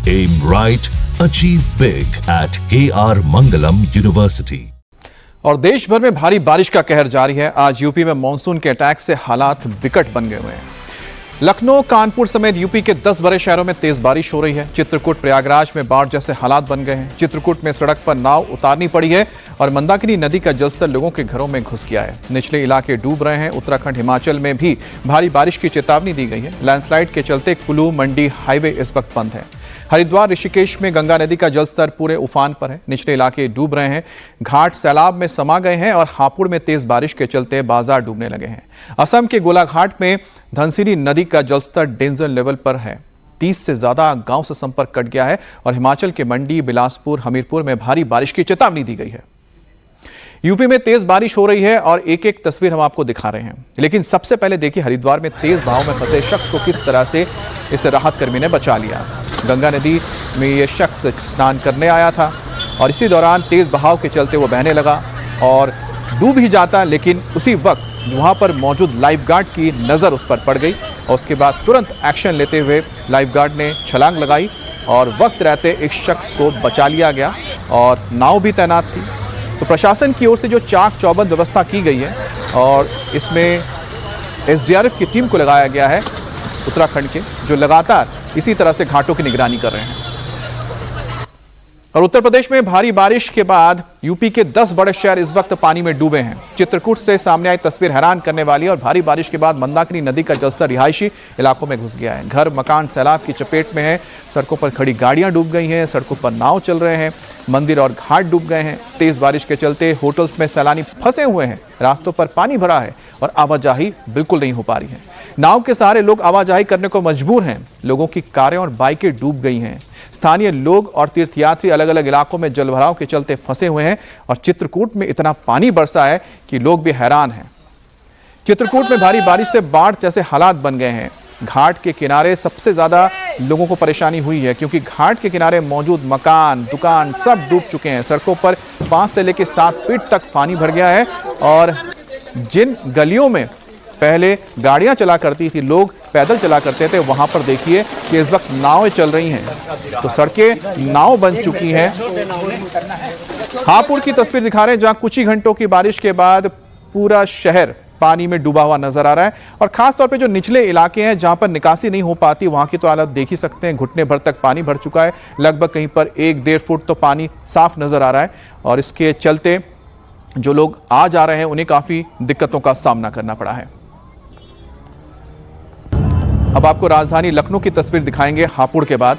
Aim right, achieve big at KR Mangalam University. और देश भर में भारी बारिश का कहर जारी है। आज यूपी में मानसून के अटैक से हालात बिकट बन गए हुए हैं। लखनऊ, कानपुर समेत यूपी के 10 बड़े शहरों में तेज बारिश हो रही है। चित्रकूट, प्रयागराज में बाढ़ जैसे हालात बन गए हैं। चित्रकूट में सड़क पर नाव उतारनी पड़ी है और मंदाकिनी नदी का जलस्तर लोगों के घरों में घुस गया है। निचले इलाके डूब रहे हैं। उत्तराखंड, हिमाचल में भी भारी बारिश की चेतावनी दी गई है। लैंडस्लाइड के चलते कुल्लू मंडी हाईवे इस वक्त बंद है। हरिद्वार, ऋषिकेश में गंगा नदी का जलस्तर पूरे उफान पर है। निचले इलाके डूब रहे हैं। घाट सैलाब में समा गए हैं और हापुड़ में तेज बारिश के चलते बाजार डूबने लगे हैं। असम के गोलाघाट में धनसिरी नदी का जलस्तर डेंजर लेवल पर है। 30 से ज्यादा गांव से संपर्क कट गया है और हिमाचल के मंडी, बिलासपुर, हमीरपुर में भारी बारिश की चेतावनी दी गई है। यूपी में तेज बारिश हो रही है और एक एक तस्वीर हम आपको दिखा रहे हैं। लेकिन सबसे पहले देखिए हरिद्वार में तेज बहाव में फंसे शख्स को किस तरह से इस राहत कर्मी ने बचा लिया। गंगा नदी में यह शख्स स्नान करने आया था और इसी दौरान तेज बहाव के चलते वो बहने लगा और डूब ही जाता, लेकिन उसी वक्त वहां पर मौजूद लाइफगार्ड की नज़र उस पर पड़ गई और उसके बाद तुरंत एक्शन लेते हुए लाइफगार्ड ने छलांग लगाई और वक्त रहते एक शख्स को बचा लिया गया और नाव भी तैनात थी। तो प्रशासन की ओर से जो चाक चौबंद व्यवस्था की गई है और इसमें SDRF की टीम को लगाया गया है उत्तराखंड के, जो लगातार इसी तरह से घाटों की निगरानी कर रहे हैं। और उत्तर प्रदेश में भारी बारिश के बाद यूपी के 10 बड़े शहर इस वक्त पानी में डूबे हैं। चित्रकूट से सामने आई तस्वीर हैरान करने वाली है और भारी बारिश के बाद मंदाकिनी नदी का जलस्तर रिहायशी इलाकों में घुस गया है। घर मकान सैलाब की चपेट में है। सड़कों पर खड़ी गाड़ियां डूब गई हैं। सड़कों पर नाव चल रहे हैं। मंदिर और घाट डूब गए हैं। तेज बारिश के चलते होटल्स में सैलानी फंसे हुए हैं। रास्तों पर पानी भरा है और आवाजाही बिल्कुल नहीं हो पा रही है। नाव के सहारे लोग आवाजाही करने को मजबूर हैं। लोगों की कारें और बाइकें डूब गई हैं। स्थानीय लोग और तीर्थयात्री अलग अलग इलाकों में जलभराव के चलते फंसे हुए हैं और चित्रकूट में इतना पानी बरसा है कि लोग भी हैरान हैं। चित्रकूट में भारी बारिश से बाढ़ जैसे हालात बन गए हैं। घाट के किनारे सबसे ज्यादा लोगों को परेशानी हुई है क्योंकि घाट के किनारे मौजूद मकान, दुकान सब डूब चुके हैं। सड़कों पर 5 से लेकर 7 फीट तक पानी भर गया है और जिन गलियों में पहले गाड़ियां चला करती थी, लोग पैदल चला करते थे, वहां पर देखिए कि इस वक्त नावें चल रही हैं। तो सड़कें नाव बन चुकी हैं। हापुड़ की तस्वीर दिखा रहे हैं जहां कुछ ही घंटों की बारिश के बाद पूरा शहर पानी में डूबा हुआ नजर आ रहा है और खास तौर पे जो निचले इलाके हैं जहां पर निकासी नहीं हो पाती, वहां की तो हालत देख ही सकते हैं। घुटने भर तक पानी भर चुका है। लगभग कहीं पर 1-1.5 फुट तो पानी साफ नजर आ रहा है और इसके चलते जो लोग आ जा रहे हैं उन्हें काफी दिक्कतों का सामना करना पड़ा है। अब आपको राजधानी लखनऊ की तस्वीर दिखाएंगे हापुड़ के बाद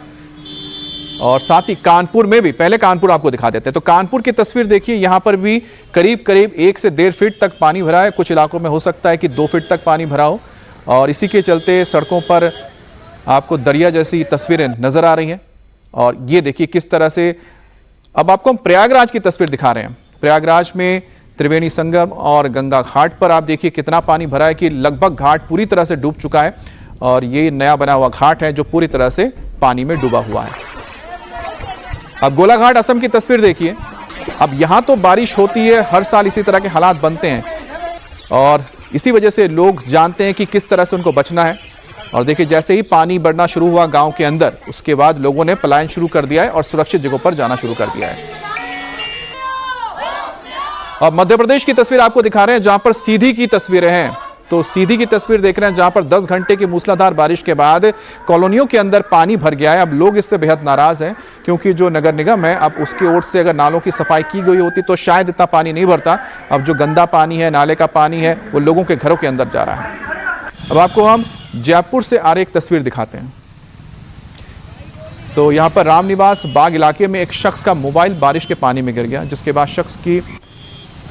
और साथ ही कानपुर में भी। पहले कानपुर आपको दिखा देते हैं। तो कानपुर की तस्वीर देखिए, यहां पर भी करीब 1 से 1.5 फीट तक पानी भरा है। कुछ इलाकों में हो सकता है कि 2 फीट तक पानी भरा हो और इसी के चलते सड़कों पर आपको दरिया जैसी तस्वीरें नजर आ रही हैं। और ये देखिए किस तरह से। अब आपको हम प्रयागराज की तस्वीर दिखा रहे हैं। प्रयागराज में त्रिवेणी संगम और गंगा घाट पर आप देखिए कितना पानी भरा है कि लगभग घाट पूरी तरह से डूब चुका है और ये नया बना हुआ घाट है जो पूरी तरह से पानी में डूबा हुआ है। अब गोलाघाट, असम की तस्वीर देखिए। अब यहां तो बारिश होती है, हर साल इसी तरह के हालात बनते हैं और इसी वजह से लोग जानते हैं कि किस तरह से उनको बचना है। और देखिए जैसे ही पानी बढ़ना शुरू हुआ गांव के अंदर, उसके बाद लोगों ने पलायन शुरू कर दिया है और सुरक्षित जगहों पर जाना शुरू कर दिया है। अब मध्य प्रदेश की तस्वीर आपको दिखा रहे हैं जहां पर सीधी की तस्वीरें हैं। तो सीधी की तस्वीर देख रहे हैं जहां पर 10 घंटे की मूसलाधार बारिश के बाद कॉलोनियों के अंदर पानी भर गया है। अब लोग इससे बेहद नाराज हैं क्योंकि जो नगर निगम है, अब उसकी ओर से अगर नालों की सफाई की गई होती तो शायद इतना पानी नहीं भरता। अब जो गंदा पानी है, नाले का पानी है, वो लोगों के घरों के अंदर जा रहा है। अब आपको हम जयपुर से आ रही एक तस्वीर दिखाते हैं। तो यहां पर रामनिवास बाग इलाके में एक शख्स का मोबाइल बारिश के पानी में गिर गया, जिसके बाद शख्स की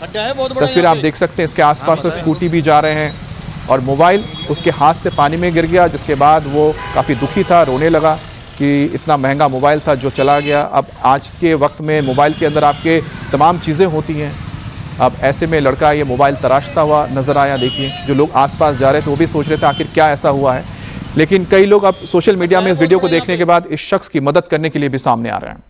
तस्वीर आप देख सकते हैं। इसके आसपास से स्कूटी भी जा रहे हैं और मोबाइल उसके हाथ से पानी में गिर गया, जिसके बाद वो काफ़ी दुखी था, रोने लगा कि इतना महंगा मोबाइल था जो चला गया। अब आज के वक्त में मोबाइल के अंदर आपके तमाम चीज़ें होती हैं। अब ऐसे में लड़का ये मोबाइल तराशता हुआ नज़र आया। देखिए जो लोग आसपास जा रहे थे वो भी सोच रहे थे आखिर क्या ऐसा हुआ है, लेकिन कई लोग अब सोशल मीडिया में इस वीडियो को देखने के बाद इस शख्स की मदद करने के लिए भी सामने आ रहे हैं।